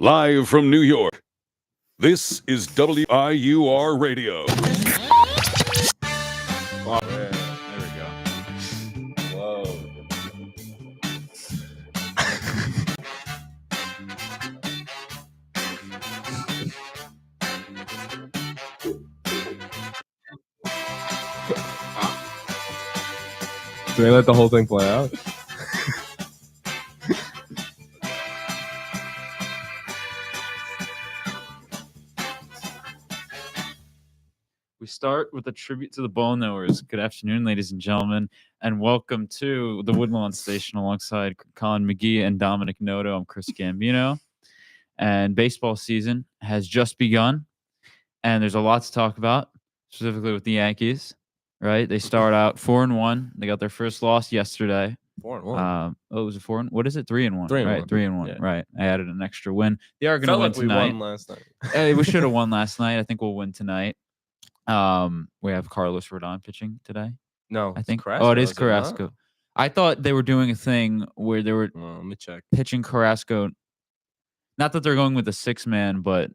Live from New York, this is WIUR Radio. Oh, yeah. There we go. Whoa. Do they let the whole thing play out? We start with a tribute to the ball knowers. Good afternoon, ladies and gentlemen, and welcome to the Woodlawn Station alongside Colin McGee and Dominic Noto. I'm Chris Gambino, and baseball season has just begun, and there's a lot to talk about, specifically with the Yankees. Right? They start out 4-1. They got their first loss yesterday. 4-1. It was a 4. What is it? 3-1. 3-1. Right, 3-1. Yeah. Right. I added an extra win. They are going to Felt win like we tonight. won last night. We should have won last night. I think we'll win tonight. We have Carlos Rodon pitching today. No, I think. Carrasco, Oh, it is not? Carrasco. I thought they were doing a thing where they were Well, let me check. pitching Carrasco. Not that they're going with a 6-man, but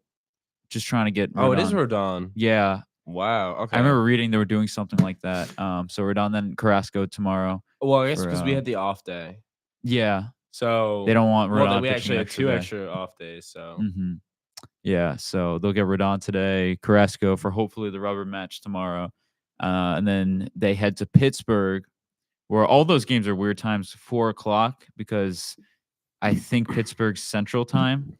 just trying to get. Oh, it is Rodon. Rodon. Yeah, Wow. Okay. I remember reading they were doing something like that. So Rodon, then Carrasco tomorrow. Well, I guess for, because we had the off day, Yeah, so they don't want Rodon. Well, we pitching actually had two day. extra off days. So Mm-hmm. Yeah, so they'll get Rodon today, Carrasco for hopefully the rubber match tomorrow. And then they head to Pittsburgh, where all those games are weird times, 4 o'clock, because I think Pittsburgh's Central Time.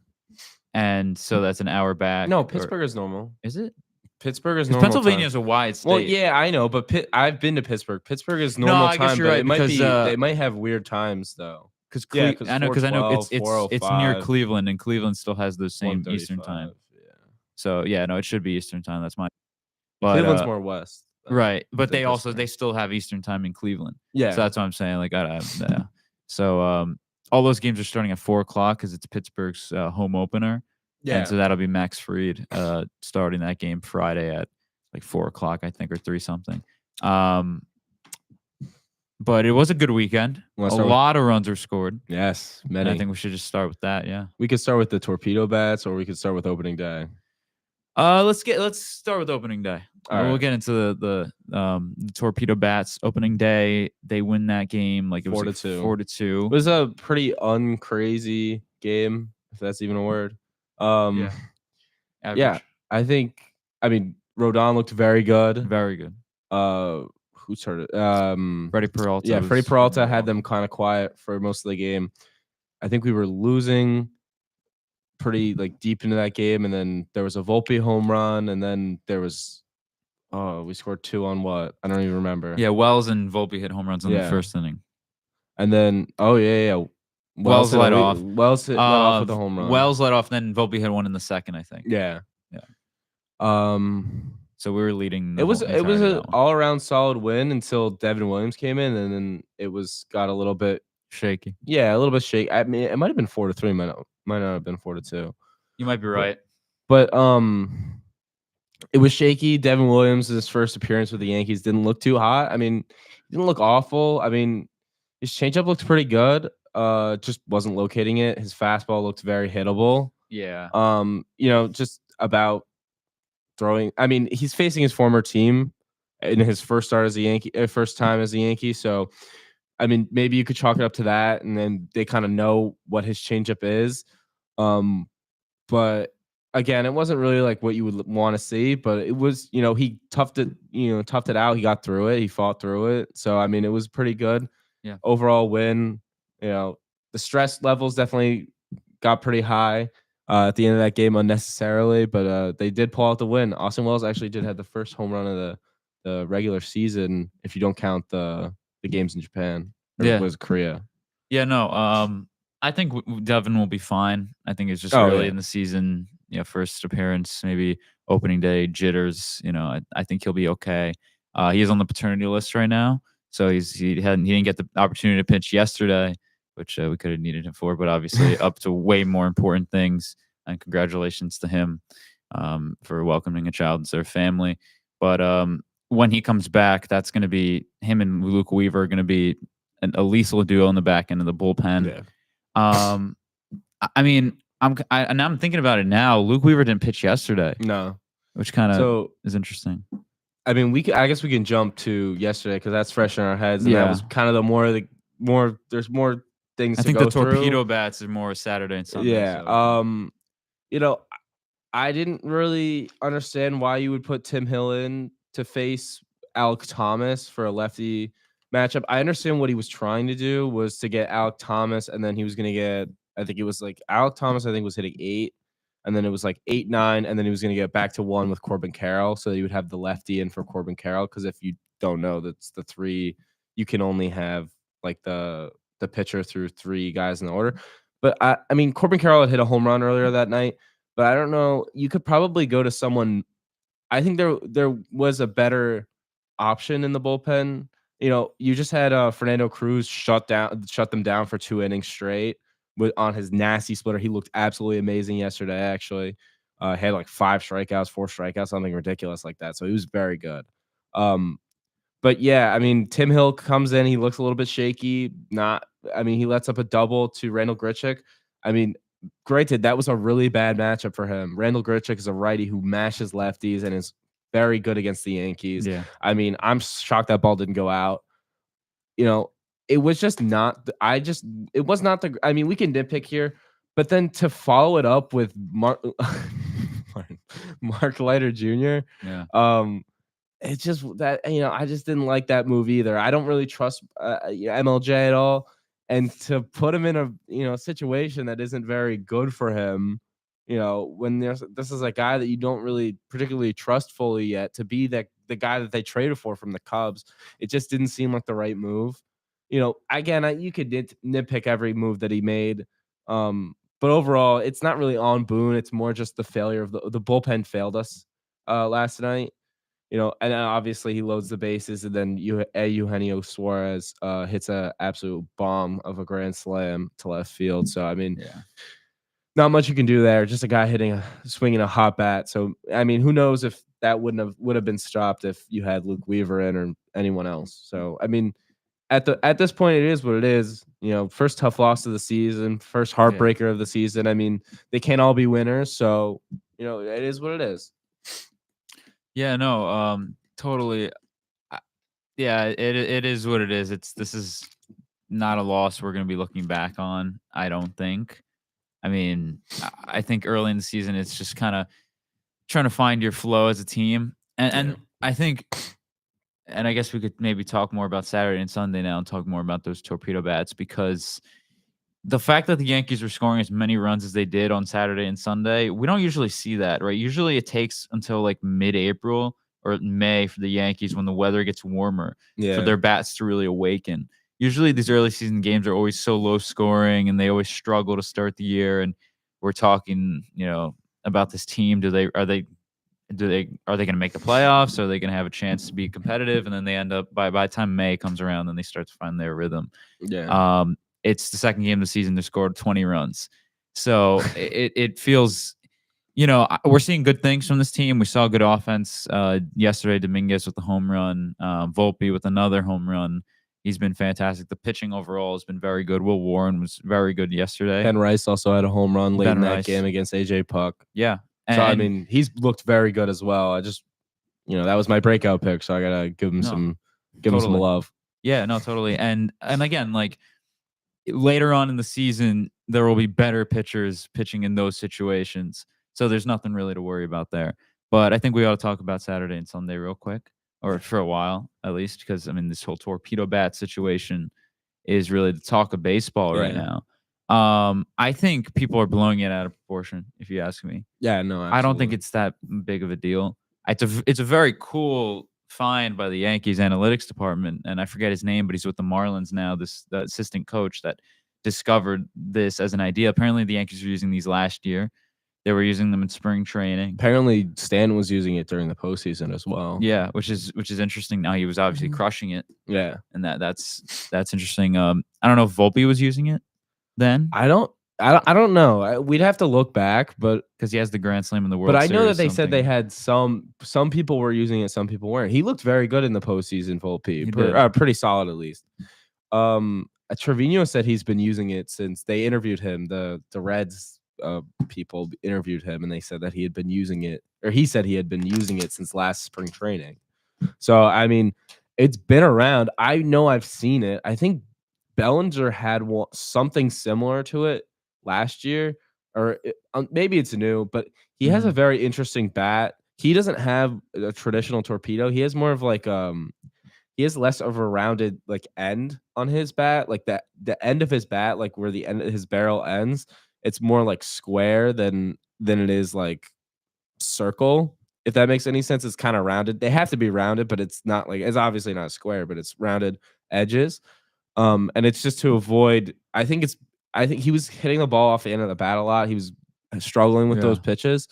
And so that's an hour back. no, Pittsburgh is normal. Is it? Pittsburgh is 'Cause normal. Pennsylvania time. is a wide state. Well, yeah, I know, but I've been to Pittsburgh. Pittsburgh is normal I time, guess you're but right, it might because, be they might have weird times though. Because Yeah, 'cause I know it's 4:12, near 4:05, Cleveland, and Cleveland still has the same Eastern time. 1:35, Yeah. So yeah, no, it should be Eastern time. That's my. But, Cleveland's more west. right, but than they Pittsburgh. still have Eastern time in Cleveland. Yeah. So that's what I'm saying. Like, yeah. So all those games are starting at 4 o'clock because it's Pittsburgh's home opener. yeah. And so that'll be Max Fried starting that game Friday at like 4 o'clock, I think, or 3 something. But it was a good weekend. A lot of runs were scored. Yes, And many. I think we should just start with that. Yeah. We could start with the torpedo bats, or we could start with opening day. Let's start with opening day. All We'll right. get into the torpedo bats. Opening day, they win that game like it was 4-2. 4-2. It was a pretty uncrazy game, if that's even a word. Yeah. Yeah, Average. I mean, Rodon looked very good. Very good. Who started? Freddie Peralta. Yeah, Freddie was Peralta doing had well. them kind of quiet for most of the game. I think we were losing pretty like deep into that game, and then there was a Volpe home run, and then there was we scored 2 on what? I don't even remember. Yeah, Wells and Volpe hit home runs in the Yeah. first inning. And then Wells hit led a- off. Wells let off with a home run. Wells led off, then Volpe had one in the second, I think. Yeah. Yeah. So we were leading. it was an an all around solid win until Devin Williams came in, and then it got a little bit shaky. Yeah, a little bit shaky. I mean, it might have been 4-3, might not have been 4-2. You might be right. But it was shaky. Devin Williams' his first appearance with the Yankees didn't look too hot. I mean, he didn't look awful. I mean, his changeup looked pretty good. Just wasn't locating it. His fastball looked very hittable. Yeah. Just about throwing. I mean, he's facing his former team in his first time as a Yankee. So, I mean, maybe you could chalk it up to that, and then they kind of know what his changeup is. But again, it wasn't really like what you would want to see, but it was, he toughed it out. He got through it. He fought through it. So, I mean, it was pretty good. Yeah. Overall win. The stress levels definitely got pretty high at the end of that game unnecessarily, but they did pull out the win. Austin Wells actually did have the first home run of the regular season, if you don't count the games in Japan. Yeah. It was Korea. Yeah, no. I think Devin will be fine. I think it's just Oh, early yeah. in the season. First appearance, maybe opening day jitters. I think he'll be okay. He is on the paternity list right now, so he didn't get the opportunity to pitch yesterday, which we could have needed him for. But obviously, up to way more important things. And congratulations to him for welcoming a child into their family. But when he comes back, that's going to be him and Luke Weaver are going to be a lethal duo in the back end of the bullpen. Yeah. I mean, now I'm thinking about it now. Luke Weaver didn't pitch yesterday, No. which kind of So is interesting. I mean, I guess we can jump to yesterday because that's fresh in our heads, and that Yeah. was kind of the more. There's more things I to think go the torpedo through. bats are more Saturday and Sunday. Yeah. So, You know, I didn't really understand why you would put Tim Hill in to face Alec Thomas for a lefty matchup. I understand what he was trying to do was to get Alec Thomas, and then he was going to get, I think it was like Alec Thomas, I think was hitting 8, and then it was like 8, 9, and then he was going to get back to 1 with Corbin Carroll. So you would have the lefty in for Corbin Carroll. Because if you don't know, that's the 3, you can only have like the pitcher through 3 guys in the order. But I mean, Corbin Carroll had hit a home run earlier that night. But I don't know. You could probably go to someone. I think there was a better option in the bullpen. You just had Fernando Cruz shut them down for 2 innings straight on his nasty splitter. He looked absolutely amazing yesterday. Actually, had like 5 strikeouts, 4 strikeouts, something ridiculous like that. So he was very good. But yeah, I mean, Tim Hill comes in. He looks a little bit shaky. He lets up a double to Randall Grichuk. I mean, granted, that was a really bad matchup for him. Randall Grichuk is a righty who mashes lefties and is very good against the Yankees. yeah. I mean, I'm shocked that ball didn't go out. It was just not. It was not the. I mean, we can nitpick here, but then to follow it up with Mark Leiter Jr. Yeah. It's just that I just didn't like that move either. I don't really trust MLJ at all, and to put him in a situation that isn't very good for him, when this is a guy that you don't really particularly trust fully yet to be the guy that they traded for from the Cubs, it just didn't seem like the right move. Again, you could nitpick every move that he made, but overall, it's not really on Boone. It's more just the failure of the bullpen failed us last night. And then obviously he loads the bases, and then Eugenio Suarez hits a absolute bomb of a grand slam to left field. So I mean, Yeah. not much you can do there. Just a guy swinging a hot bat. So I mean, who knows if that would have been stopped if you had Luke Weaver in or anyone else. So I mean, at this point, it is what it is. First tough loss of the season, first heartbreaker of the season. I mean, they can't all be winners. So it is what it is. Yeah, no, totally. Yeah, it is what it is. This is not a loss we're going to be looking back on, I don't think. I mean, I think early in the season it's just kind of trying to find your flow as a team. And I think, and I guess we could maybe talk more about Saturday and Sunday now and talk more about those torpedo bats, because the fact that the Yankees were scoring as many runs as they did on Saturday and Sunday, we don't usually see that, right? Usually it takes until like mid-April or May for the Yankees, when the weather gets warmer, for their bats to really awaken. Usually these early season games are always so low scoring and they always struggle to start the year. And we're talking, about this team. Are they going to make the playoffs? Are they going to have a chance to be competitive? And then they end up by the time May comes around, then they start to find their rhythm. Yeah. It's the second game of the season. They scored 20 runs. So it feels, we're seeing good things from this team. We saw good offense yesterday. Dominguez with the home run, Volpe with another home run. He's been fantastic. The pitching overall has been very good. Will Warren was very good yesterday. Ben Rice also had a home run late in that Rice. game against AJ Puck. Yeah. So I mean, he's looked very good as well. I just, that was my breakout pick, so I gotta give him some love. Yeah, no, totally. And again, like later on in the season, there will be better pitchers pitching in those situations. So there's nothing really to worry about there. But I think we ought to talk about Saturday and Sunday real quick, or for a while at least, because I mean, this whole torpedo bat situation is really the talk of baseball right now. I think people are blowing it out of proportion, if you ask me. Yeah, no, absolutely. I don't think it's that big of a deal. It's a very cool find by the Yankees analytics department, and I forget his name, but he's with the Marlins now. The assistant coach that discovered this as an idea. Apparently, the Yankees were using these last year. They were using them in spring training. Apparently, Stan was using it during the postseason as well. Yeah, which is interesting. Now he was obviously crushing it. Yeah, and that's interesting. I don't know if Volpe was using it then. I don't know. We'd have to look back, but because he has the Grand Slam in the World But I Series, know that they said they had some people were using it, some people weren't. He looked very good in the postseason, Volpe. Pretty solid at least. Trevino said he's been using it since they interviewed him. The Reds people interviewed him, and they said that he had been using it, or he said he had been using it since last spring training. So I mean, it's been around. I know I've seen it. I think Bellinger had something similar to it last year, or maybe it's new, but he has a very interesting bat. He doesn't have a traditional torpedo. He has more of like he has less of a rounded like end on his bat, like that the end of his bat, like where the end of his barrel ends. It's more like square than it is like circle. If that makes any sense, it's kind of rounded. They have to be rounded, but it's not like it's obviously not square, but it's rounded edges. And it's just to avoid. I think he was hitting the ball off the end of the bat a lot. He was struggling with those pitches.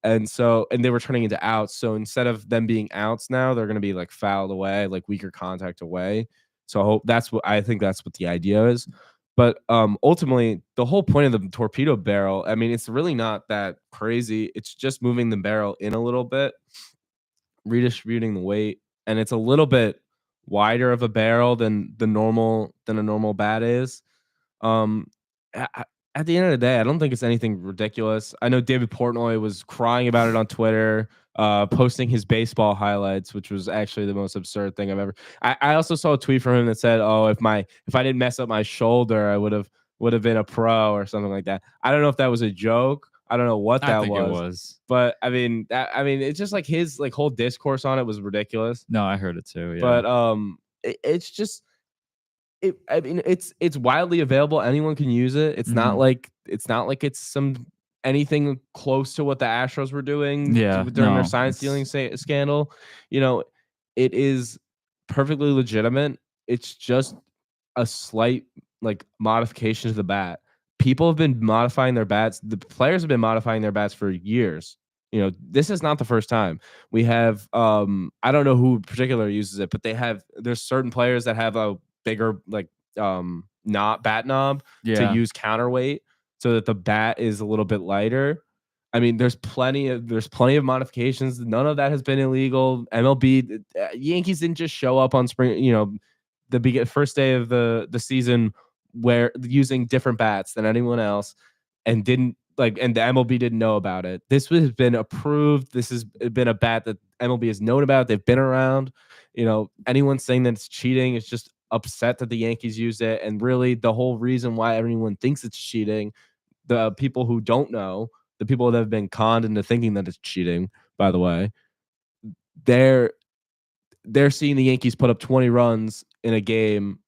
And they were turning into outs. So instead of them being outs now, they're going to be like fouled away, like weaker contact away. So I think that's what the idea is. But ultimately, the whole point of the torpedo barrel, I mean, it's really not that crazy. It's just moving the barrel in a little bit, redistributing the weight, and it's a little bit wider of a barrel than a normal bat is. Um, at the end of the day, I don't think it's anything ridiculous. I know David Portnoy was crying about it on Twitter, posting his baseball highlights, which was actually the most absurd thing I've ever. I also saw a tweet from him that said, "Oh, if I didn't mess up my shoulder, I would have been a pro or something like that." I don't know if that was a joke. I don't know what that I think it was. But I mean, it's just like his like whole discourse on it was ridiculous. No, I heard it too. Yeah. But it's just I mean, it's widely available. Anyone can use it. It's not like it's some anything close to what the Astros were doing during their sign stealing scandal. You know, it is perfectly legitimate. It's just a slight like modification to the bat. People have been modifying their bats. The players have been modifying their bats for years. You know, this is not the first time. We have I don't know who in particular uses it, but there's certain players that have a bigger like not bat knob to use counterweight so that the bat is a little bit lighter. I mean, there's plenty of modifications. None of that has been illegal. MLB Yankees didn't just show up on spring, the first day of the season where using different bats than anyone else and the MLB didn't know about it. This has been approved. This has been a bat that MLB has known about. They've been around. Anyone saying that it's cheating is just upset that the Yankees used it. And really the whole reason why everyone thinks it's cheating, the people who don't know, the people that have been conned into thinking that it's cheating, by the way, they're seeing the Yankees put up 20 runs in a game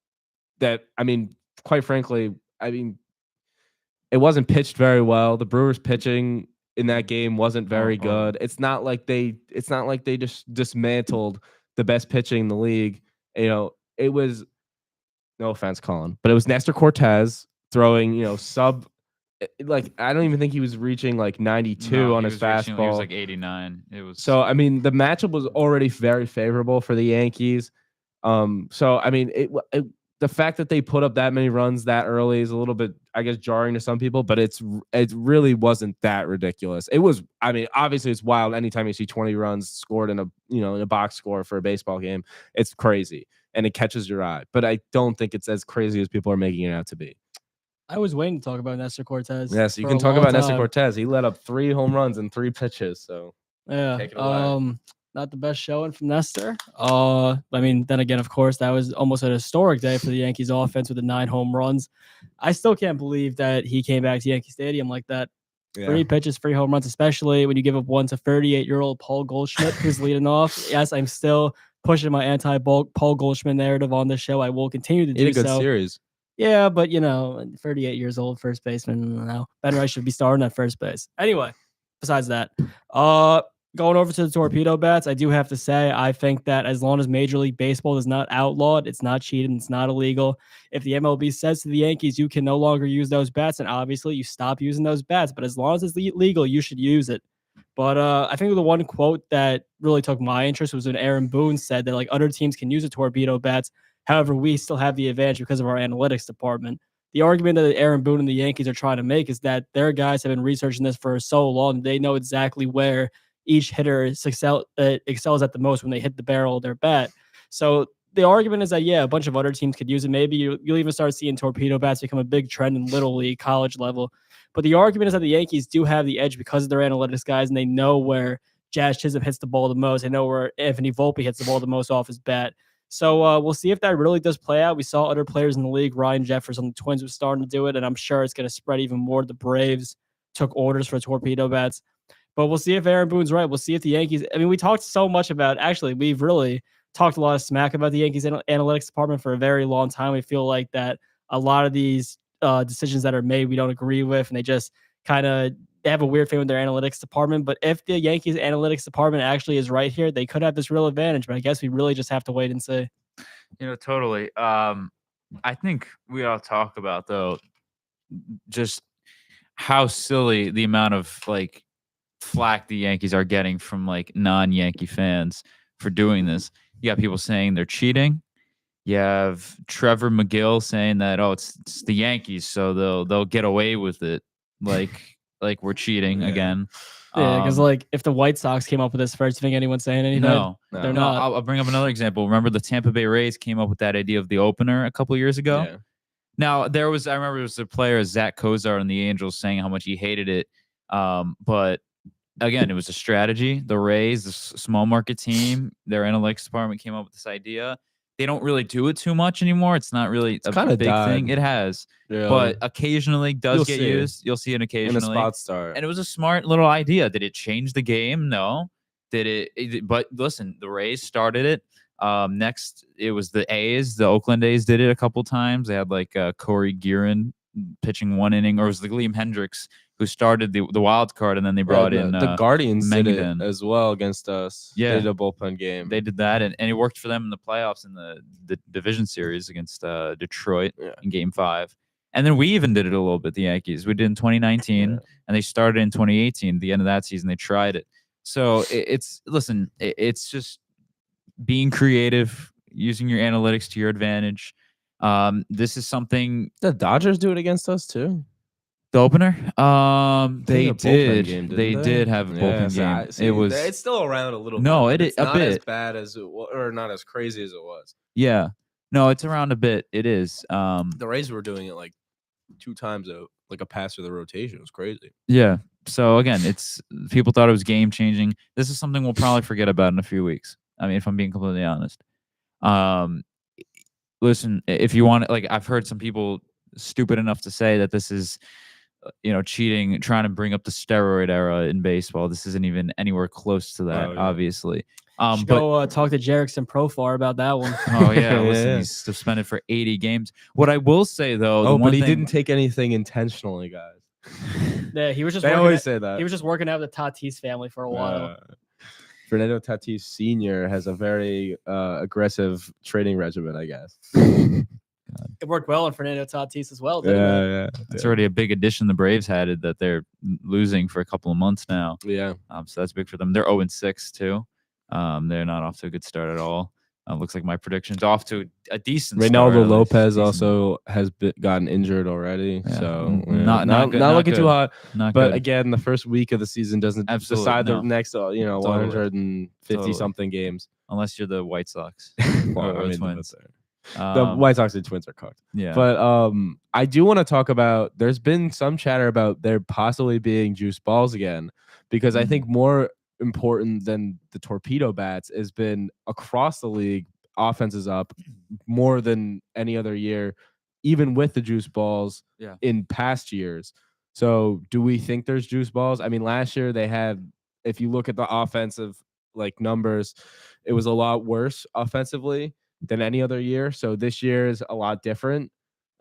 that, I mean, quite frankly, it wasn't pitched very well. The Brewers pitching in that game wasn't very good. It's not like they just dismantled the best pitching in the league. It was, no offense, Colin, but it was Nestor Cortez throwing, sub, like, I don't even think he was reaching like 92 on his fastball. He was like 89. It was so. I mean, the matchup was already very favorable for the Yankees. So I mean, the fact that they put up that many runs that early is a little bit, I guess, jarring to some people, but it really wasn't that ridiculous. It was, I mean, obviously it's wild. Anytime you see 20 runs scored in a box score for a baseball game, it's crazy and it catches your eye. But I don't think it's as crazy as people are making it out to be. I was waiting to talk about Nestor Cortez. Yes, you can talk about Nestor Cortez. He let up 3 home runs in 3 pitches. So yeah, take it away. Not the best showing from Nestor. I mean, then again, of course, that was almost an historic day for the Yankees offense with the 9 home runs. I still can't believe that he came back to Yankee Stadium like that. Yeah. 3 pitches, 3 home runs, especially when you give up one to 38-year-old Paul Goldschmidt, who's leading off. Yes, I'm still pushing my anti-Paul Goldschmidt narrative on this show. I will continue to do so. A good series. Yeah, but 38 years old, first baseman. Ben Rice should be starting at first base. Anyway, besides that, going over to the torpedo bats, I do have to say, I think that as long as Major League Baseball does not outlaw it, it's not cheating, it's not illegal. If the MLB says to the Yankees, you can no longer use those bats, and obviously you stop using those bats. But as long as it's legal, you should use it. But I think the one quote that really took my interest was when Aaron Boone said that like other teams can use the torpedo bats. However, we still have the advantage because of our analytics department. The argument that Aaron Boone and the Yankees are trying to make is that their guys have been researching this for so long. They know exactly where each hitter excels at the most when they hit the barrel of their bat. So the argument is that a bunch of other teams could use it. Maybe you'll even start seeing torpedo bats become a big trend in little league, college level. But the argument is that the Yankees do have the edge because of their analytics guys, and they know where Jazz Chisholm hits the ball the most. They know where Anthony Volpe hits the ball the most off his bat. So we'll see if that really does play out. We saw other players in the league. Ryan Jeffers on the Twins was starting to do it, and I'm sure it's going to spread even more. The Braves took orders for torpedo bats. But we'll see if Aaron Boone's right. We'll see if the Yankees. I mean, we talked so much about. Actually, we've really talked a lot of smack about the Yankees analytics department for a very long time. We feel like that a lot of these decisions that are made we don't agree with, and they just kind of they have a weird thing with their analytics department. But if the Yankees analytics department actually is right here, they could have this real advantage. But I guess we really just have to wait and see. Totally. I think we all talk about though, just how silly the amount of like flack the Yankees are getting from like non-Yankee fans for doing this. You got people saying they're cheating. You have Trevor McGill saying that it's the Yankees, so they'll get away with it, like we're cheating again. Yeah, because like if the White Sox came up with this first, do you think anyone's saying anything? No, they're not. I'll bring up another example. Remember the Tampa Bay Rays came up with that idea of the opener a couple years ago? Yeah. Now, I remember it was a player, Zach Kozar on the Angels, saying how much he hated it. But again, it was a strategy. The Rays, the small market team, their analytics department came up with this idea. They don't really do it too much anymore. It's not really a big thing. It has. Really. But occasionally does get used. You'll see it occasionally. In a spot start. And it was a smart little idea. Did it change the game? No. Did it? But listen, the Rays started it. Next, it was the A's. The Oakland A's did it a couple times. They had like Corey Guerin pitching one inning, or it was the Liam Hendricks who started the wild card, and then they brought in the Guardians did it Mengden as well against us. Yeah, they did a bullpen game. They did that, and it worked for them in the playoffs in the division series against Detroit in Game 5. And then we even did it a little bit. The Yankees, we did in 2019, and they started in 2018. The end of that season, they tried it. So it's just being creative, using your analytics to your advantage. This is something the Dodgers do it against us too. The opener, they did. Game, they did have a bullpen game. It's still around a little. No, bit. It's not a bit as bad as it was, or not as crazy as it was. Yeah, no, it's around a bit. It is. The Rays were doing it like 2 times like a pass through the rotation. It was crazy. Yeah. So again, people thought it was game changing. This is something we'll probably forget about in a few weeks. I mean, if I'm being completely honest. Listen, if you want, like, I've heard some people stupid enough to say that this is, cheating, trying to bring up the steroid era in baseball. This isn't even anywhere close to that, obviously. Go talk to Jerickson Profar about that one. Oh yeah, listen, he's suspended for 80 games. What I will say though, but he didn't take anything intentionally, guys. Yeah, he was just. They always say that he was just working out with the Tatis family for a while. Fernando Tatis Sr. has a very aggressive training regimen, I guess. It worked well on Fernando Tatis as well, didn't it? Yeah. It's already a big addition the Braves had it that they're losing for a couple of months now. Yeah. So that's big for them. They're 0-6 too. They're not off to a good start at all. Looks like my prediction's off to a decent start. Reynaldo Lopez also has gotten injured already. Yeah. So not looking too hot. Not but good. Again, the first week of the season doesn't decide the next 150 something games. Unless you're the White Sox or the Twins. The White Sox and Twins are cooked. Yeah. But I do want to talk about, there's been some chatter about there possibly being juice balls again, because I think more important than the torpedo bats has been across the league, offense is up more than any other year, even with the juice balls in past years. So do we think there's juice balls? I mean, last year they had, if you look at the offensive like numbers, it was a lot worse offensively than any other year. So this year is a lot different.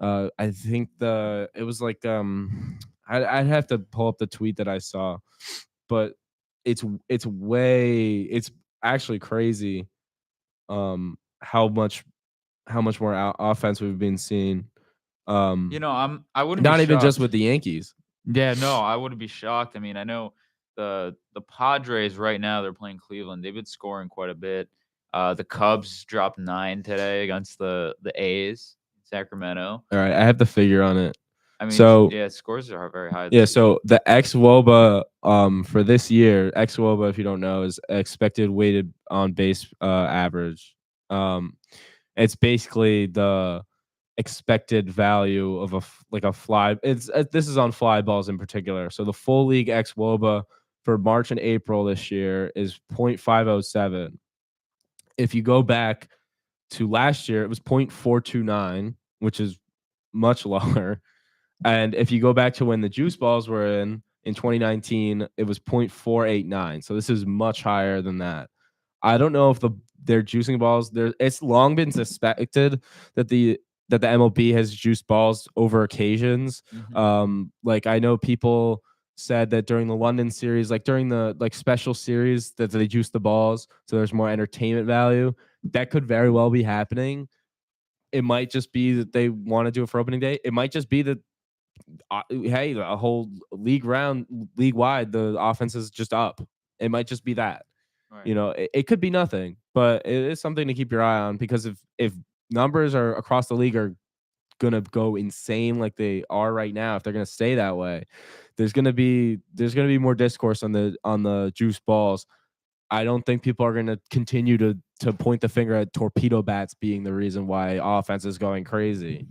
I think it was like I'd have to pull up the tweet that I saw, but it's actually crazy how much more offense we've been seeing. I wouldn't not be even shocked. just with the Yankees. Yeah, no, I wouldn't be shocked. I mean, I know the Padres right now, they're playing Cleveland. They've been scoring quite a bit. The Cubs dropped 9 today against the A's in Sacramento. All right, I have the figure on it. I mean, scores are very high. Yeah, so the xWOBA for this year, xWOBA, if you don't know, is expected weighted on base average. It's basically the expected value of a fly. It's this is on fly balls in particular. So the full league ex WOBA for March and April this year is 0.507. If you go back to last year, it was 0.429, which is much lower. And if you go back to when the juice balls were in 2019, it was 0.489. So this is much higher than that. I don't know if they're juicing balls. It's long been suspected that the MLB has juiced balls over occasions. Like I know people said that during the London series, like during the special series, that they juiced the balls so there's more entertainment value. That could very well be happening. It might just be that they want to do it for opening day. It might just be that hey, a whole league wide, the offense is just up. It might just be that. Right. You know, it could be nothing, but it is something to keep your eye on, because if numbers are across the league are gonna go insane like they are right now, if they're gonna stay that way, there's gonna be more discourse on the juice balls. I don't think people are gonna continue to point the finger at torpedo bats being the reason why offense is going crazy.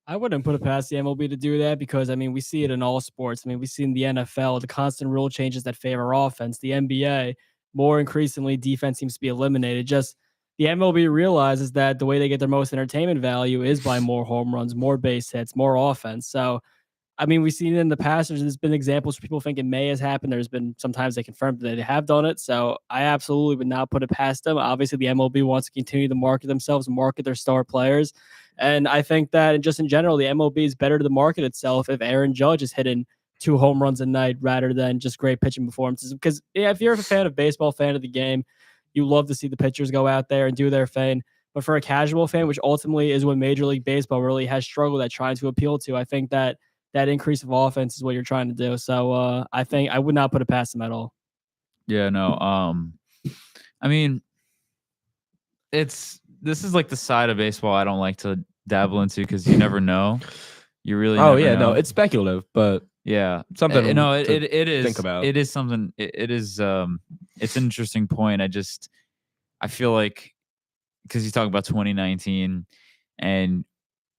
I wouldn't put it past the MLB to do that, because I mean we see it in all sports. I mean we see in the NFL the constant rule changes that favor offense. The NBA, more increasingly defense seems to be eliminated. Just the MLB realizes that the way they get their most entertainment value is by more home runs, more base hits, more offense. So I mean, we've seen it in the past. There's been examples where people think it may has happened. There's been sometimes they confirmed that they have done it. So I absolutely would not put it past them. Obviously, the MLB wants to continue to market themselves, market their star players. And I think that just in general, the MLB is better to market itself if Aaron Judge is hitting 2 home runs a night rather than just great pitching performances. Because yeah, if you're a fan of baseball, fan of the game, you love to see the pitchers go out there and do their thing. But for a casual fan, which ultimately is what Major League Baseball really has struggled at trying to appeal to, I think that increase of offense is what you're trying to do. So I think I would not put it past them at all. Yeah, no. I mean, this is like the side of baseball I don't like to dabble into, because you never know. You really Oh never yeah, know. no, it's speculative, but yeah, something. No, it to is. think about. It is something. It is. It's an interesting point. I feel like, because you talk about 2019, and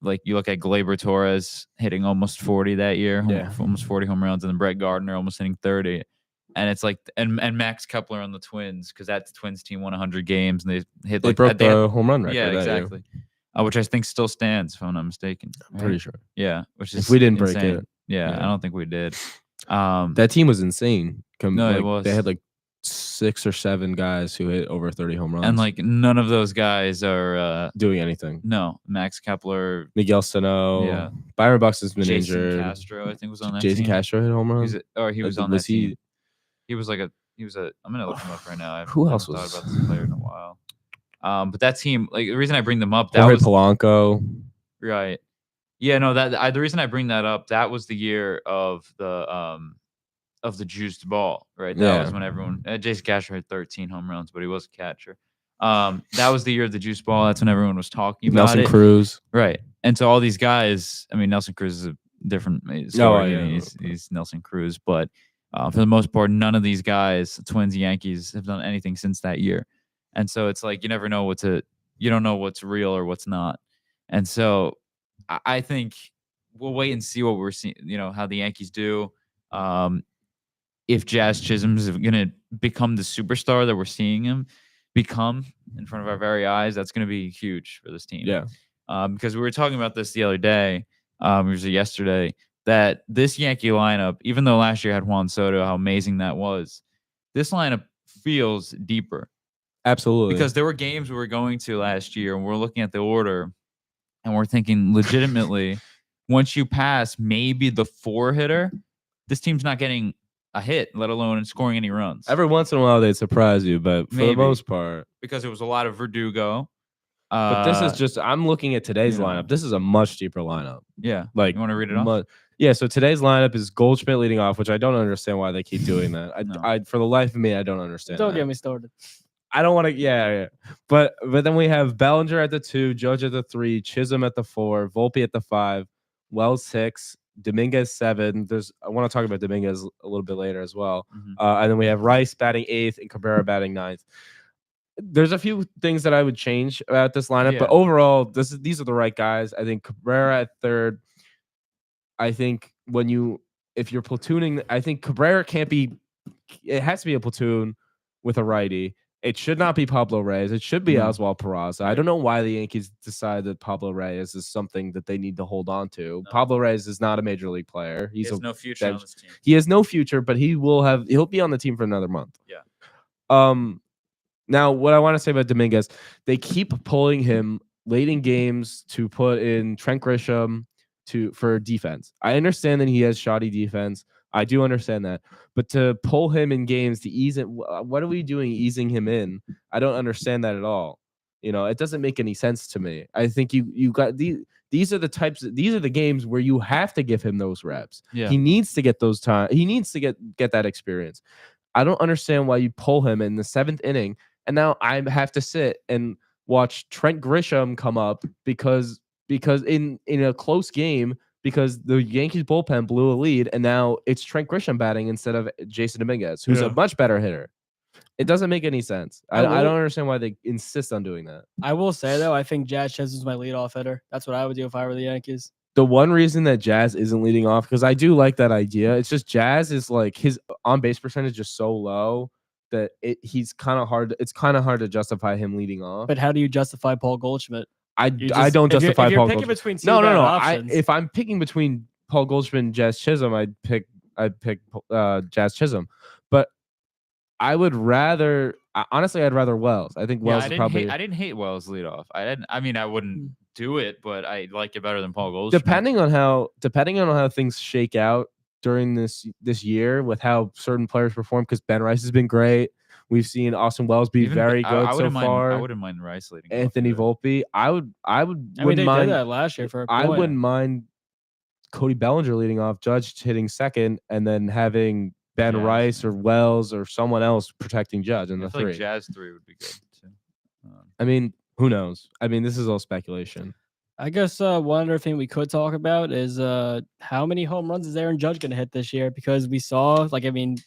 like you look at Gleyber Torres hitting almost 40 that year, Yeah. almost 40 home runs, and then Brett Gardner almost hitting 30. And it's like, and Max Kepler on the Twins, because that Twins team won 100 games, and they broke the home run record. Yeah, that year. exactly. Which I think still stands, if I'm not mistaken. I'm pretty sure. Yeah, which is if we didn't insane. break it, yeah, I don't think we did. That team was insane. No, it was. They had like 6 or 7 guys who hit over 30 home runs, and like none of those guys are doing anything. No, Max Kepler, Miguel Sano, Yeah. Byron Bucks has been Jason injured. Castro, I think was on that Jason team. Castro hit home runs. He was on that team. He was a. I'm gonna look him up right now. I Who haven't else thought was- about this player in a while. But that team, like the reason I bring them up, that Jorge was Polanco. right. Yeah, no, the reason I bring that up, that was the year of the juiced ball, right? That was when everyone. Jason Castro had 13 home runs, but he was a catcher. That was the year of the juice ball. That's when everyone was talking about Nelson it. Cruz. Right. And so all these guys, I mean, Nelson Cruz is a different story. Oh, yeah. He's Nelson Cruz, but for the most part, none of these guys, Twins, Yankees, have done anything since that year. And so it's like you never know you don't know what's real or what's not. And so I think we'll wait and see what we're seeing, how the Yankees do. If Jazz Chisholm is going to become the superstar that we're seeing him become in front of our very eyes, that's going to be huge for this team. Yeah. Because we were talking about this the other day, it was yesterday, that this Yankee lineup, even though last year had Juan Soto, how amazing that was, this lineup feels deeper. Absolutely. Because there were games we were going to last year, and we're looking at the order, and we're thinking legitimately, once you pass maybe the 4-hitter, this team's not getting a hit, let alone scoring any runs. Every once in a while, they'd surprise you, but for the most part. Because it was a lot of Verdugo. But this is just, I'm looking at today's lineup. This is a much deeper lineup. Yeah. Like, you want to read it off? Yeah, so today's lineup is Goldschmidt leading off, which I don't understand why they keep doing that. I for the life of me, I don't understand. Don't get me started. I don't want to. Yeah. But then we have Bellinger at the 2, Judge at the 3, Chisholm at the 4, Volpe at the 5, Wells 6, Dominguez 7. I want to talk about Dominguez a little bit later as well. Mm-hmm. And then we have Rice batting 8th and Cabrera batting 9th. there's a few things that I would change about this lineup, but Yeah. overall, these are the right guys. I think Cabrera at third. I think if you're platooning, I think Cabrera can't be. It has to be a platoon with a righty. It should not be Pablo Reyes. It should be No. Oswald Peraza. I Right. don't know why the Yankees decided that Pablo Reyes is something that they need to hold on to. No. Pablo Reyes is not a major league player. He He's has a no future on bench- this team. He has no future, but he'll be on the team for another month. Yeah. Now, what I want to say about Dominguez, they keep pulling him late in games to put in Trent Grisham for defense. I understand that he has shoddy defense. I do understand that. But to pull him in games to ease it, what are we doing easing him in? I don't understand that at all. It doesn't make any sense to me. I think you got these are the games where you have to give him those reps. Yeah. He needs to get those time. He needs to get that experience. I don't understand why you pull him in the 7th inning. And now I have to sit and watch Trent Grisham come up because in a close game, because the Yankees bullpen blew a lead, and now it's Trent Grisham batting instead of Jason Dominguez, who's a much better hitter. It doesn't make any sense. I don't understand why they insist on doing that. I will say though, I think Jazz Chisholm's my leadoff hitter. That's what I would do if I were the Yankees. The one reason that Jazz isn't leading off, because I do like that idea, it's just Jazz is like his on base percentage is so low that it's kind of hard to justify him leading off. But how do you justify Paul Goldschmidt? I don't justify if you're Paul picking Goldschmidt. between two No. bad options, If I'm picking between Paul Goldschmidt and Jazz Chisholm, I'd pick Jazz Chisholm. But I would rather honestly, I'd rather Wells. I think Wells is probably. I didn't hate Wells leadoff. I mean, I wouldn't do it, but I like it better than Paul Goldschmidt. Depending on how things shake out during this year with how certain players perform, because Ben Rice has been great. We've seen Austin Wells be very good so far. I wouldn't mind Rice leading. Anthony Volpe. I mean, they did that last year for a point. I wouldn't mind Cody Bellinger leading off, Judge hitting second, and then having Ben Rice or Wells or someone else protecting Judge in the 3. Like Jazz 3 would be good too. I mean, who knows? I mean, this is all speculation. I guess one other thing we could talk about is how many home runs is Aaron Judge going to hit this year? Because we saw,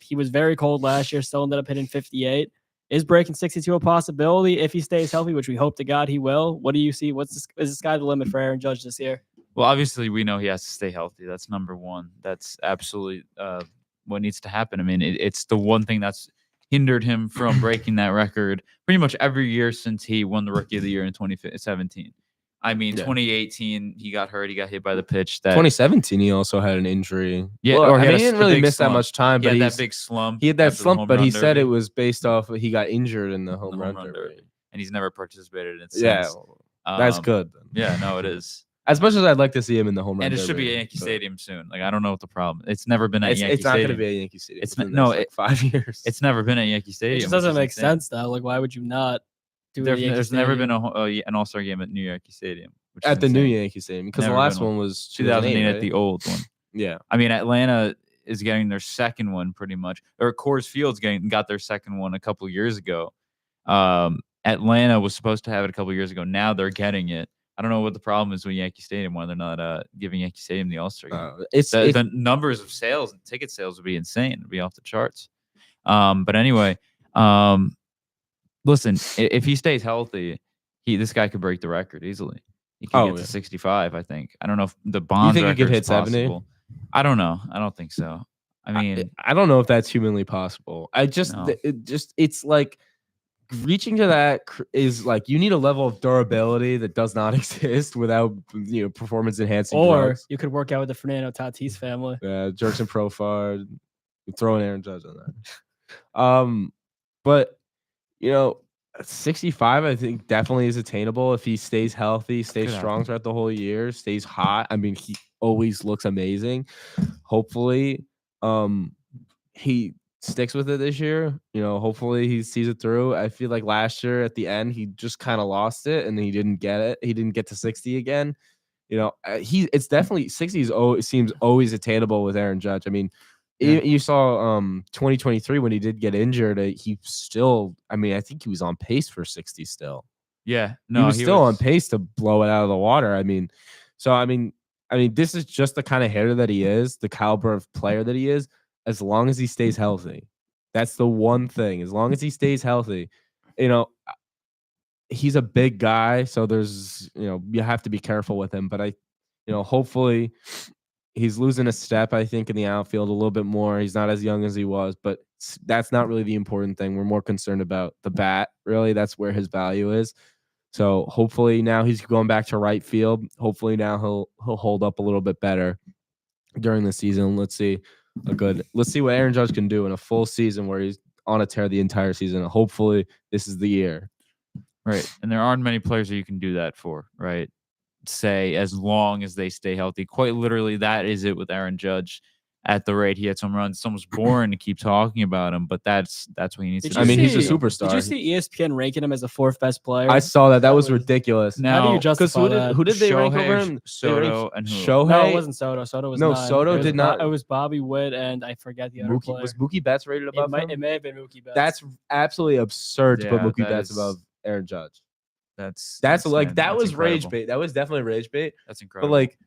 he was very cold last year, still ended up hitting 58. Is breaking 62 a possibility if he stays healthy, which we hope to God he will? What do you see? Is the sky the limit for Aaron Judge this year? Well, obviously, we know he has to stay healthy. That's number one. That's absolutely what needs to happen. I mean, it's the one thing that's hindered him from breaking that record pretty much every year since he won the Rookie of the Year in 2017. I mean, 2018, he got hurt. He got hit by the pitch. 2017, he also had an injury. Yeah, well, or he didn't really miss that much time. But he had that big slump. He had that slump, but he said derby. it was based off he got injured in the home run derby. And he's never participated in it since. Yeah, that's good. Yeah, no, it is. As much as I'd like to see him in the home run and it derby, should be at Yankee Stadium soon. Like, I don't know what the problem. It's never been at Yankee Stadium. It's not going to be at Yankee Stadium. It's not, 5 years. It's never been at Yankee Stadium. It just doesn't make sense though. Like, why would you not do it? There's never been an All-Star game at New Yankee Stadium. At the new Yankee Stadium, because the last one was 2008 right? at the old one. Yeah, I mean, Atlanta is getting their second one pretty much, or Coors Field's got their second one a couple years ago. Atlanta was supposed to have it a couple years ago. Now they're getting it. I don't know what the problem is with Yankee Stadium, why they're not giving Yankee Stadium the All-Star game. The numbers of sales and ticket sales would be insane. It'd be off the charts. But anyway, listen, if he stays healthy, this guy could break the record easily. He could get to 65, I think. I don't know if the Bonds you think he could hit 70? Possible. I don't know. I don't think so. I mean, I don't know if that's humanly possible. It's like reaching to that is like you need a level of durability that does not exist without performance enhancing drugs. You could work out with the Fernando Tatis family. Yeah, Jerks and Profar, throwing Aaron Judge on that. But 65, I think definitely is attainable if he stays healthy, stays strong throughout the whole year, stays hot. I mean, he always looks amazing. Hopefully, he sticks with it this year. Hopefully he sees it through. I feel like last year at the end he just kind of lost it and he didn't get it. He didn't get to 60 again. It's definitely 60 seems always attainable with Aaron Judge. I mean, you saw 2023 when he did get injured. He still, I mean, I think he was on pace for 60 still. Yeah, no, he was still on pace to blow it out of the water. I mean, this is just the kind of hitter that he is, the caliber of player that he is. As long as he stays healthy, that's the one thing. As long as he stays healthy, he's a big guy, so there's you have to be careful with him. But hopefully he's losing a step. I think in the outfield a little bit more. He's not as young as he was, but that's not really the important thing. We're more concerned about the bat. Really, that's where his value is. So hopefully now he's going back to right field. Hopefully now he'll hold up a little bit better during the season. Let's see what Aaron Judge can do in a full season where he's on a tear the entire season. Hopefully this is the year. Right. And there aren't many players that you can do that for, right? Say as long as they stay healthy. Quite literally, that is it with Aaron Judge. At the rate he had some runs, it's almost boring to keep talking about him, but that's what he needs to do. I mean, he's a superstar. Did you see ESPN ranking him as the 4th best player? I saw that. That was ridiculous. Now, how do you justify that? Who did they rank Shohei, over him? Soto, and who? Shohei? No, it wasn't Soto. Soto was No, 9. Soto It was did not. It was Bobby Witt, and I forget the other player. Was Mookie Betts rated above him? It may have been Mookie Betts. That's absolutely absurd to put Yeah, Mookie that Betts is- above Aaron Judge. That's Like that was rage incredible. bait. That was definitely rage bait. That's incredible. But like,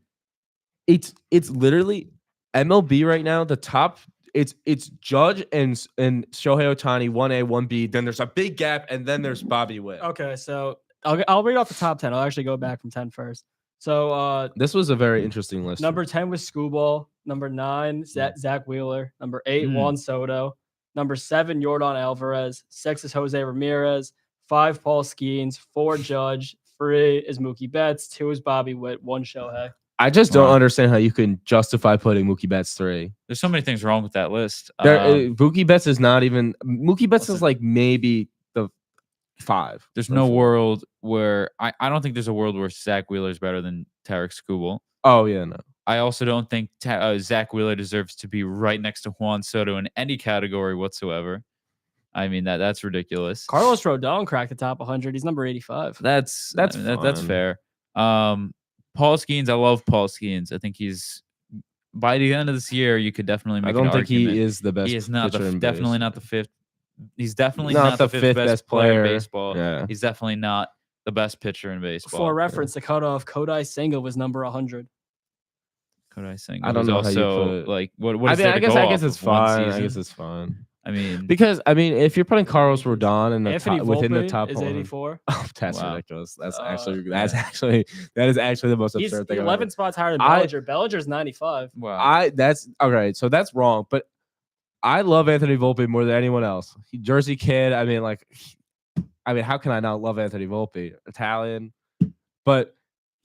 it's literally MLB right now. The top. It's Judge and Shohei Ohtani 1A 1B. Then there's a big gap, and then there's Bobby Witt. Okay, so I'll read off the top 10. I'll actually go back from 10 first. So This was a very interesting list. number 10 was Screwball. Number 9, Zach Wheeler. Number 8, Juan Soto. Number 7, Yordan Alvarez. 6 is Jose Ramirez. 5, Paul Skeens. 4, Judge. 3 is Mookie Betts. 2 is Bobby Witt. 1, Shohei. I just don't understand how you can justify putting Mookie Betts 3. There's so many things wrong with that list. Mookie Betts is not even. Mookie Betts listen. is like maybe the 5. There's or no 4. world where I don't think there's a world where Zach Wheeler is better than Tarek Skubal. Oh yeah, no. I also don't think Zach Wheeler deserves to be right next to Juan Soto in any category whatsoever. I mean that's ridiculous. Carlos Rodon cracked the top 100. He's number 85. That's fun. fair. Paul Skeens, I love Paul Skeens. I think he's by the end of this year, you could definitely make. I don't an think argument. he is the best. He is not pitcher in definitely base. not the 5th. He's definitely Not not the the 5th fifth best best player in player. baseball. Yeah. He's definitely not the best pitcher in baseball. For reference, the cutoff, Kodai Senga was number 100. Kodai Senga I don't was know how you also put it. like what I is mean, there I to guess go I guess off it's of one fine. I season? guess it's fine. I mean, Because if you're putting Carlos Rodon in the Anthony top, Volpe within the top is 100, 84. oh, that's Wow. ridiculous. That yeah. is actually the most He's absurd thing. 11 spots higher than I- Bellinger. Bellinger's 95. wow. That's okay. So that's wrong. But I love Anthony Volpe more than anyone else. Jersey kid. I mean, how can I not love Anthony Volpe? Italian, but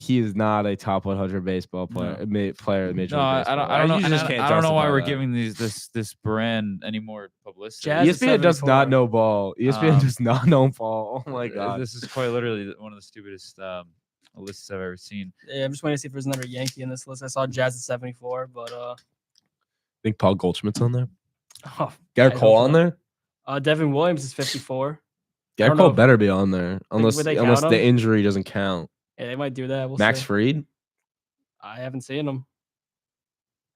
he is not a top 100 baseball player. Player in Major No, League I Baseball. don't know. You and just can't I don't know why justify we're that. giving this brand any more publicity. Jazz is ESPN does 74. not know ball. ESPN Um, does not know ball. Oh my god. This is quite literally one of the stupidest lists I've ever seen. Yeah, I'm just waiting to see if there's another Yankee in this list. I saw Jazz at 74, but think Paul Goldschmidt's on there. oh, Garrett I Cole hope on not. there. Devin Williams is 54. Garrett don't Cole know. better be on there unless would they count him? the injury doesn't count. Yeah, they might do that. We'll Max see. Fried. I haven't seen him.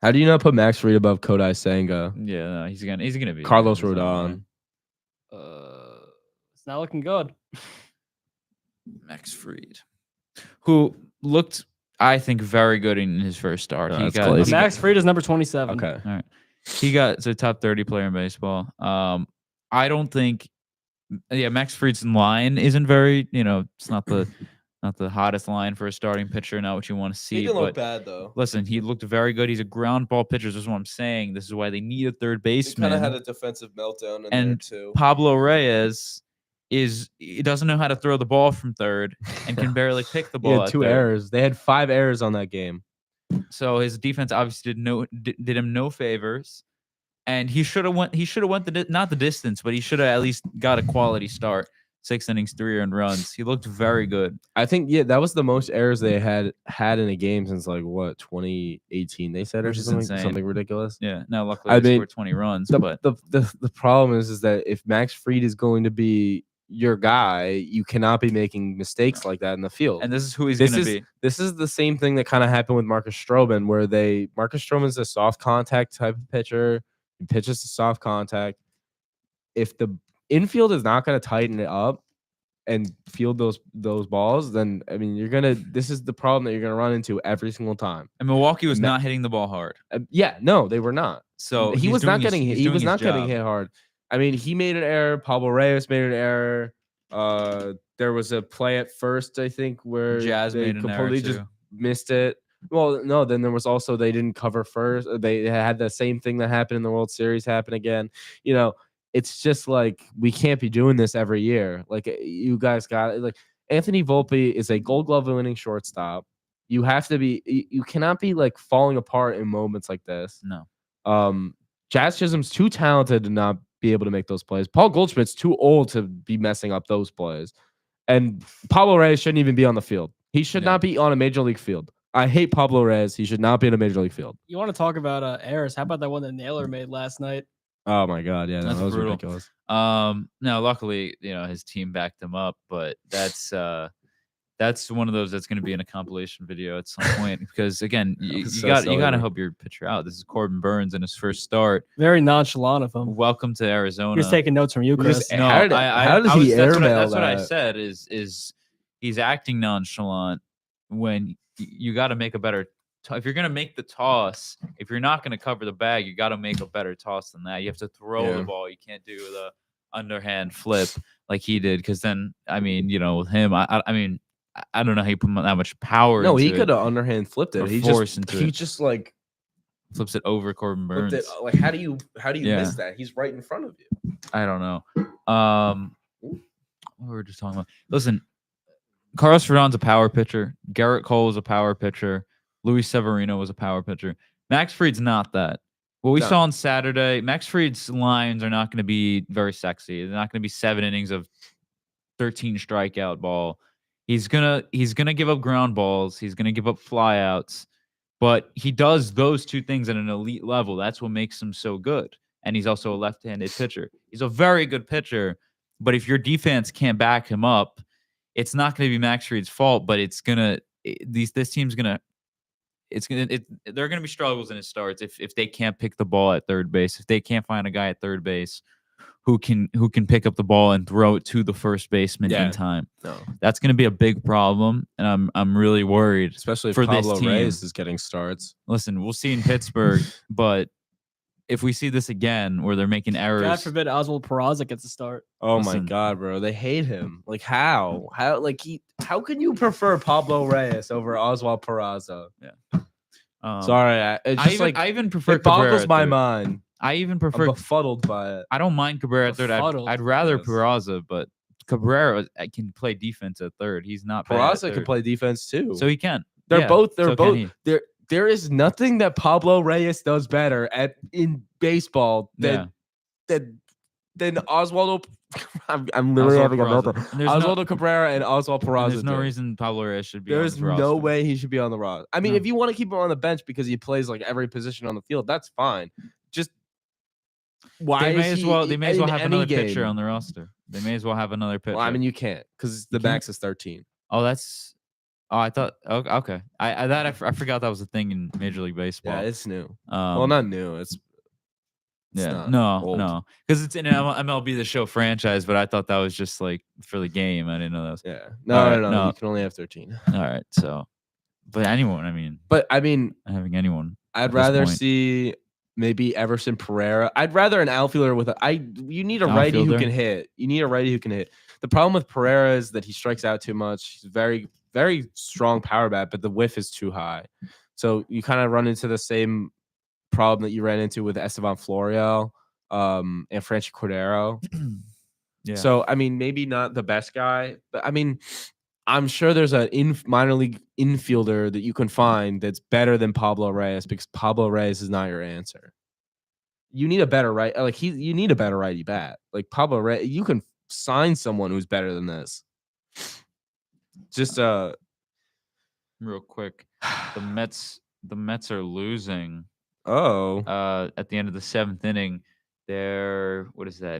How do you not put Max Fried above Kodai Senga? Yeah, no, he's gonna be Carlos there's no way. Rodon. It's not looking good. Max Fried, who looked, I think, very good in his first start. No, he that's got close. he Max Fried is number 27. Okay. All right. He got a top 30 player in baseball. I don't think, Max Fried's line isn't very, it's not the hottest line for a starting pitcher, not what you want to see. But bad though. listen, he looked very good. He's a ground ball pitcher. This is what I'm saying. This is why they need a third baseman. a defensive meltdown in And there too. Pablo Reyes he doesn't know how to throw the ball from third and can barely pick the He ball. had at 2 third. errors. They had 5 errors on that game. So his defense obviously did him no favors, and he should have went not the distance, but he should have at least got a quality start. 6 innings, 3 earned runs. He looked very good. I think that was the most errors they had in a game since 2018 they said, or Which is something, insane. something ridiculous. Yeah. Now luckily I they mean, scored 20 runs, The, but the problem is that if Max Fried is going to be your guy, you cannot be making mistakes like that in the field. and this is who he's this going to is be. this is the same thing that kind of happened with Marcus Stroman, where Marcus Stroman's a soft contact type of pitcher. He pitches to soft contact. If the infield is not going to tighten it up and field those balls, then I mean this is the problem that you're gonna run into every single time. And Milwaukee was Ma- not hitting the ball hard. No, they were not. So he he's was not doing his- getting hit. he's He doing was his not getting job. hit hard. I mean, he made an error. Pablo Reyes made an error. there was a play at first, I think, where Jazz they made an error completely just too. missed it. Well, no, then there was also they didn't cover first. They had the same thing that happened in the World Series happen again. You know, it's just like we can't be doing this every year. Like you guys got like Anthony Volpe is a Gold Glove winning shortstop. You have to be. You cannot be like falling apart in moments like this. No. Jazz Chisholm's too talented to not be able to make those plays. Paul Goldschmidt's too old to be messing up those plays. And Pablo Reyes shouldn't even be on the field. He should not be on a major league field. I hate Pablo Reyes. He should not be in a major league field. You want to talk about errors? How about that one that Naylor made last night? Oh my god, yeah, That's that was brutal. ridiculous. No, luckily, his team backed him up, but that's one of those that's going to be in a compilation video at some point because again, you got to help your pitcher out. This is Corbin Burns in his first start. Very nonchalant of him. Welcome to Arizona. He's taking notes from you, Chris. No, how does he airmail That's what I that? said. Is he's acting nonchalant when you got to make a better. If you're gonna make the toss, if you're not gonna cover the bag, you got to make a better toss than that. You have to throw the ball. You can't do the underhand flip like he did. Because then, with him, I don't know how you put that much power. No, into he it. could have underhand flipped it. Or He forced just into it. just like flips it over Corbin Burns. flipped it. Like how do you Yeah. miss that? He's right in front of you. I don't know. What were we just talking about? Listen, Carlos Rodon's a power pitcher. Garrett Cole is a power pitcher. Luis Severino was a power pitcher. Max Fried's not that. What we saw on Saturday, Max Fried's lines are not going to be very sexy. They're not going to be 7 innings of 13 strikeout ball. He's gonna give up ground balls. He's gonna give up flyouts, but he does those two things at an elite level. That's what makes him so good. And he's also a left-handed pitcher. He's a very good pitcher, but if your defense can't back him up, it's not going to be Max Fried's fault. But this team's gonna. There are going to be struggles in his starts if they can't pick the ball at third base. If they can't find a guy at third base who can pick up the ball and throw it to the first baseman in time. No, that's going to be a big problem, and I'm really worried, especially if for Pablo this team. Reyes is getting starts. Listen, we'll see in Pittsburgh, but if we see this again where they're making errors, God forbid Oswald Peraza gets a start. Oh Listen. my god, bro, they hate him. Like how how can you prefer Pablo Reyes over Oswald Peraza? Sorry, I even prefer it boggles Cabrera my at third. mind. I even I'm prefer. befuddled by it. I don't mind Cabrera at third. Befuddled. I'd rather Yes. Peraza, but Cabrera can play defense at third. He's not bad at Peraza can third. play defense too. So he can. they're Yeah, both so can he. there is nothing that Pablo Reyes does better in baseball than Oswaldo. I'm literally having a Oswald meltdown. Peraza. And there's Oswaldo Cabrera and Oswald Peraza. There's no do. reason Pablo Reyes should be. There's on this no roster. way he should be on the roster. I mean, No. if you want to keep him on the bench because he plays like every position on the field, that's fine. Just why They may is as he well. They may as well in have any another game? pitcher on the roster. They may as well have another pitcher. Well, I mean, you can't because the You can't? max is 13. Oh, that's. Oh, I thought. Okay. I forgot that was a thing in Major League Baseball. Yeah, it's new. Um, Well, not new. It's yeah. not old. No. Because it's in MLB The Show franchise, but I thought that was just like for the game. I didn't know that was. Yeah. All No, right, no. no. You can only have 13. All right. So, but anyone. I mean, But I mean, having anyone. I'd at this rather point. see maybe Everson Pereira. I'd rather an outfielder with you need a righty who Outfielder? can hit. You need a righty who can hit. The problem with Pereira is that he strikes out too much. He's very, very strong power bat, but the whiff is too high. So you kind of run into the same problem that you ran into with Esteban Florial and Franchi Cordero. Yeah. So I mean, maybe not the best guy, but I mean, I'm sure there's a minor league infielder that you can find that's better than Pablo Reyes because Pablo Reyes is not your answer. You need a better right, you need a better righty bat. Like Pablo Reyes, you can sign someone who's better than this. Just real quick, the Mets are losing. at At the end of the 7th inning, they're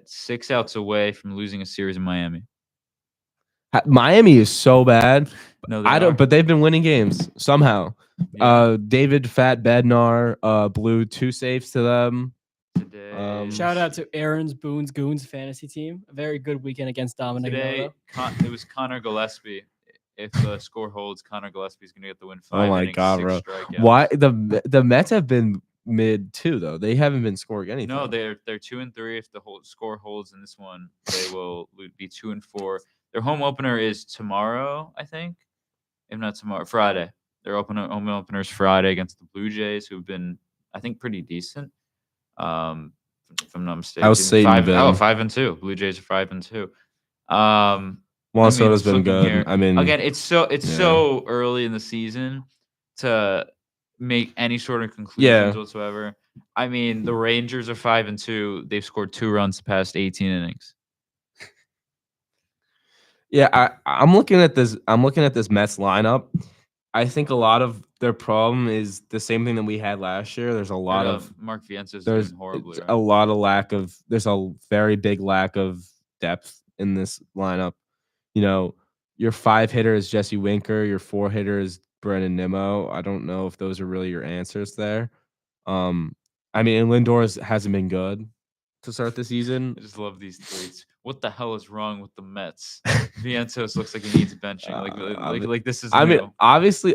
6 outs away from losing a series in Miami. Miami is so bad. No, they I are. don't, but they've been winning games somehow. Yeah. David Fat Bednar blew 2 saves to them. Today, Shout out to Aaron's Boone's Goons fantasy team. A very good weekend against Dominic. today Noto. it was Connor Gillespie. If the score holds, Connor Gillespie is going to get the win. 5 Oh my innings, god, 6 bro! strikeouts. Why the Mets have been mid too though? They haven't been scoring anything. No, they're 2-3. If the whole score holds in this one, they will be 2-4. Their home opener is tomorrow, I think. If not tomorrow, Friday. Their home openers Friday against the Blue Jays, who've been, I think, pretty decent. If I'm not mistaken. How's Satan been? 5-2. Blue Jays are 5-2. Juan I mean, Soto's just been looking good. here, I mean, again, it's yeah. so early in the season to make any sort of conclusions whatsoever. I mean, the Rangers are 5-2. They've scored 2 runs the past 18 innings. Yeah, I'm looking at this. I'm looking at this Mets lineup. I think a lot of their problem is the same thing that we had last year. There's a lot of Mark Viento's there's doing horribly. a lot of lack of. There's a very big lack of depth in this lineup. You know, your 5 hitter is Jesse Winker. Your 4 hitter is Brandon Nimmo. I don't know if those are really your answers there. I mean, and Lindor hasn't been good to start the season. I just love these tweets. What the hell is wrong with the Mets? Vientos looks like he needs benching. Like this is. I mean, new. obviously,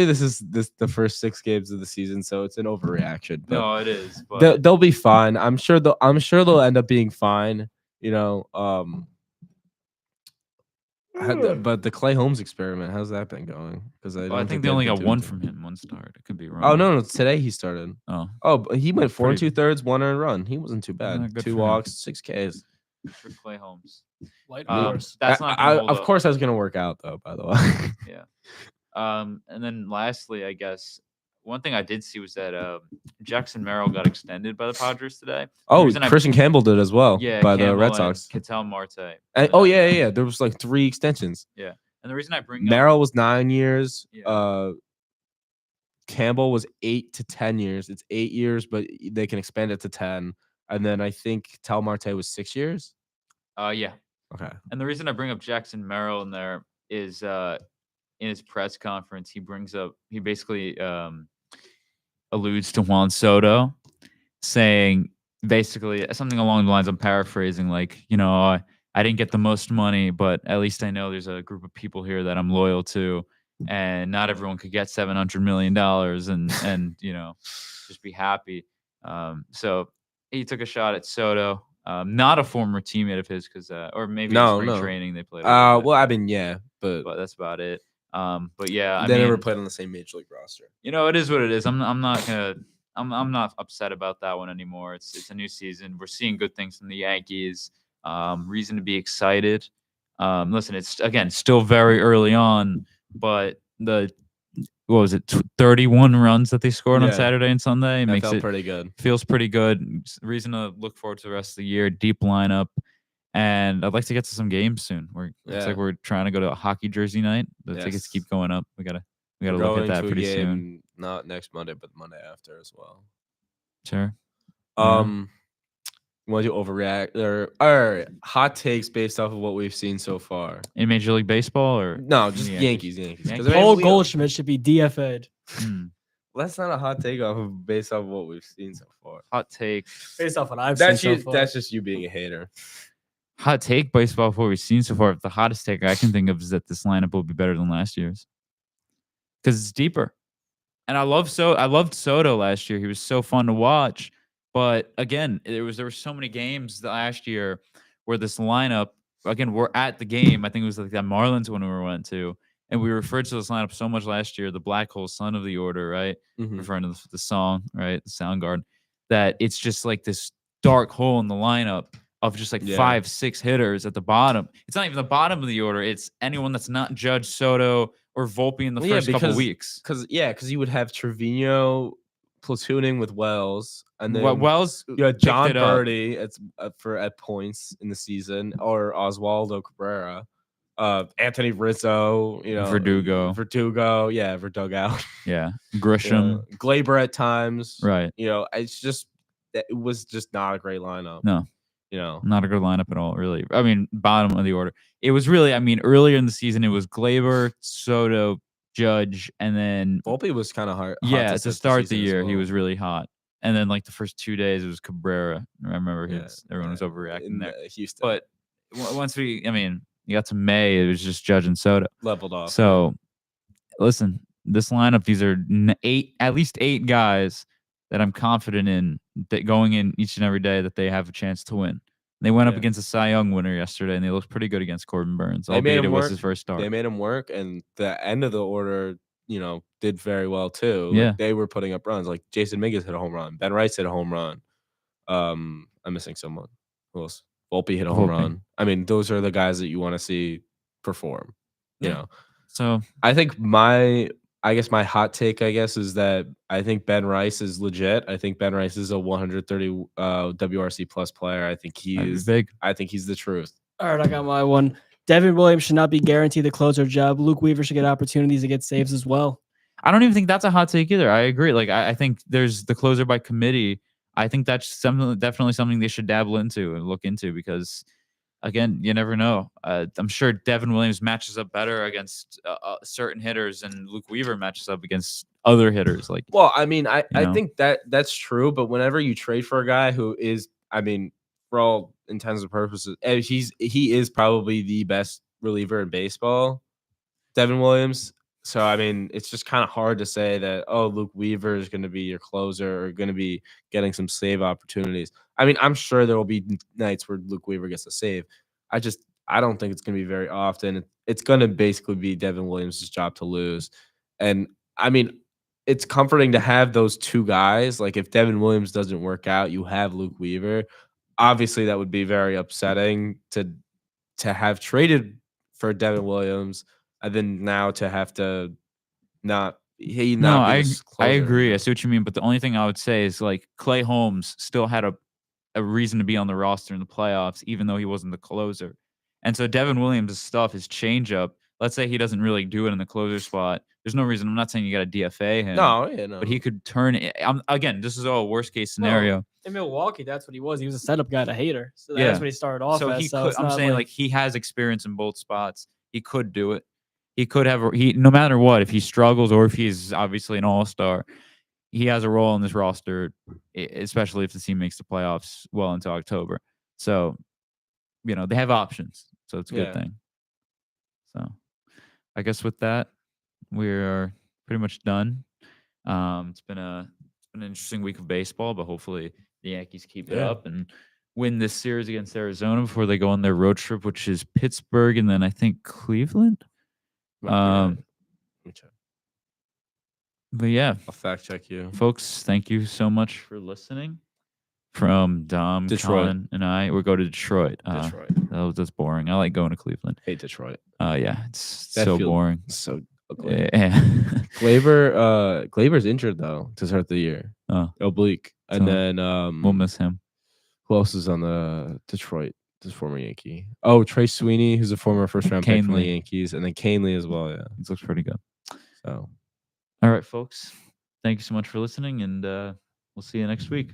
this is the first 6 games of the season, so it's an overreaction. But No, it is. But they'll be fine. I'm sure they'll end up being fine. You know, but the Clay Holmes experiment, how's that been going? Because I think they only got 1 from him, 1 start. It could be wrong. Oh no, today he started. Oh, but he went 4 Pretty- 2/3, 1 earned run. He wasn't too bad. good 2 for him. walks, 6 Ks. for Clay Holmes. Light Um, horse. That's not. Gonna hold Of up. course, that's gonna work out though. By the way. Yeah. And then lastly, I guess one thing I did see was that Jackson Merrill got extended by the Padres today. Oh, reason I- Christian Campbell did as well. Yeah, by the Campbell Red and Sox. Ketel Marte. And, oh yeah. There was like 3 extensions. Yeah, and the reason I bring up Merrill was 9 years. Yeah. Campbell was 8 to 10 years. It's 8 years, but they can expand it to 10. And then I think Tel Marte was 6 years. Yeah. Okay. And the reason I bring up Jackson Merrill in there is in his press conference, he basically alludes to Juan Soto, saying basically something along the lines, I'm paraphrasing, like, I didn't get the most money, but at least I know there's a group of people here that I'm loyal to, and not everyone could get $700 million and just be happy. So he took a shot at Soto. Not a former teammate of his, because or maybe in spring training they played. Well, I mean, yeah, but that's about it. But yeah, they never played on the same major league roster. It is what it is. I'm not upset about that one anymore. It's a new season. We're seeing good things from the Yankees. Reason to be excited. Listen, it's again still very early on, but what was it, 31 runs that they scored on Saturday and Sunday. That felt pretty good. Feels pretty good. Reason to look forward to the rest of the year. Deep lineup, and I'd like to get to some games soon. Looks like we're trying to go to a hockey jersey night. The tickets keep going up. We gotta look at that pretty soon. Not next Monday, but the Monday after as well. Sure. You want to overreact or hot takes based off of what we've seen so far In Major League Baseball, or no, just the Yankees. Yankees? Paul Goldschmidt should be DFA'd. That's not a hot take based off of what we've seen so far. Hot take. Based off what I've seen so far. That's just you being a hater. Hot take based off what we've seen so far. The hottest take I can think of is that this lineup will be better than last year's, because it's deeper. And I loved Soto last year. He was so fun to watch. But again, there were so many games last year where this lineup, again, we're at the game. I think it was like that Marlins one we went to, and we referred to this lineup so much last year, the Black Hole Son of the Order, right? Referring to the song, right? The Soundgarden, that it's just like this dark hole in the lineup of just like 5-6 hitters at the bottom. It's not even the bottom of the order. It's anyone that's not Judge, Soto, or Volpe in the first couple weeks. Because you would have Trevino platooning with Wells, and then Wells, John Birdie at points in the season, or Oswaldo Cabrera, Anthony Rizzo, Verdugo, Verdugo, Grisham, Glaber at times, right? It's just it was just not a great lineup. No, not a good lineup at all, really. I mean, bottom of the order. It was really, earlier in the season, it was Glaber, Soto, Judge, and then Volpe was kind of hard. Yeah, to start the year, he was really hot. And then like the first 2 days, it was Cabrera. I remember everyone was overreacting there. Houston. But once you got to May, it was just Judge and Soto. Leveled off. So, listen, this lineup, these are at least 8 guys that I'm confident in, that going in each and every day that they have a chance to win. They went up Yeah. against a Cy Young winner yesterday, and they looked pretty good against Corbin Burns, They made albeit it him was work. his first start. They made him work, and the end of the order, did very well too. Yeah. Like, they were putting up runs. Like Jason Mingus hit a home run. Ben Rice hit a home run. I'm missing someone. Who else? Volpe hit a home Volpe. run. I mean, those are the guys that you want to see perform. You Yeah. know, So I think my hot take, is that I think Ben Rice is legit. I think Ben Rice is a 130 WRC plus player. I think that'd be he's big. I think he's the truth. All right, I got my one. Devin Williams should not be guaranteed the closer job. Luke Weaver should get opportunities to get saves as well. I don't even think that's a hot take either. I agree. Like I think there's the closer by committee. I think that's definitely something they should dabble into and look into because, again, you never know. I'm sure Devin Williams matches up better against certain hitters, and Luke Weaver matches up against other hitters. Like, Well, I mean, I know? think that's true, but whenever you trade for a guy who is, I mean, for all intents and purposes, he is probably the best reliever in baseball, Devin Williams. So I mean, it's just kind of hard to say that Luke Weaver is going to be your closer or going to be getting some save opportunities. I mean, I'm sure there will be nights where Luke Weaver gets a save. I don't think it's going to be very often. It's going to basically be Devin Williams' job to lose. And I mean, it's comforting to have those two guys. Like if Devin Williams doesn't work out, you have Luke Weaver. Obviously, that would be very upsetting to have traded for Devin Williams and then now to have to not be I closer. agree. I see what you mean, but the only thing I would say is like Clay Holmes still had a reason to be on the roster in the playoffs, even though he wasn't the closer. And so Devin Williams' stuff, his changeup. Let's say he doesn't really do it in the closer spot. There's no reason. I'm not saying you got to DFA him. No. But he could turn it. Again, this is all a worst case scenario. In Milwaukee, that's what he was. He was a setup guy, a hater. So Yeah. that's what he started off So as. he So could. it's I'm not saying like he has experience in both spots. He could do it. He could have. No matter what, if he struggles or if he's obviously an all-star, he has a role in this roster, especially if the team makes the playoffs well into October. So, they have options. So it's a good thing. So, I guess with that, we're pretty much done. It's been an interesting week of baseball, but hopefully the Yankees keep it up and win this series against Arizona before they go on their road trip, which is Pittsburgh and then I think Cleveland. But yeah, I'll fact check you, folks. Thank you so much for listening. From Dom, Detroit. Colin, and I, we'll go to Detroit. Detroit. That's boring. I like going to Cleveland. Hate Detroit. Yeah, it's That so field- boring. So ugly. Yeah. Glaber's injured though to start the year. Oblique. And So, then we'll miss him. who else is on the Detroit? This former Yankee. Oh, Trey Sweeney, who's a former first round pick from the Canely. Yankees, and then Canely as well. Yeah. It looks pretty good. So All right, folks. Thank you so much for listening, and we'll see you next week.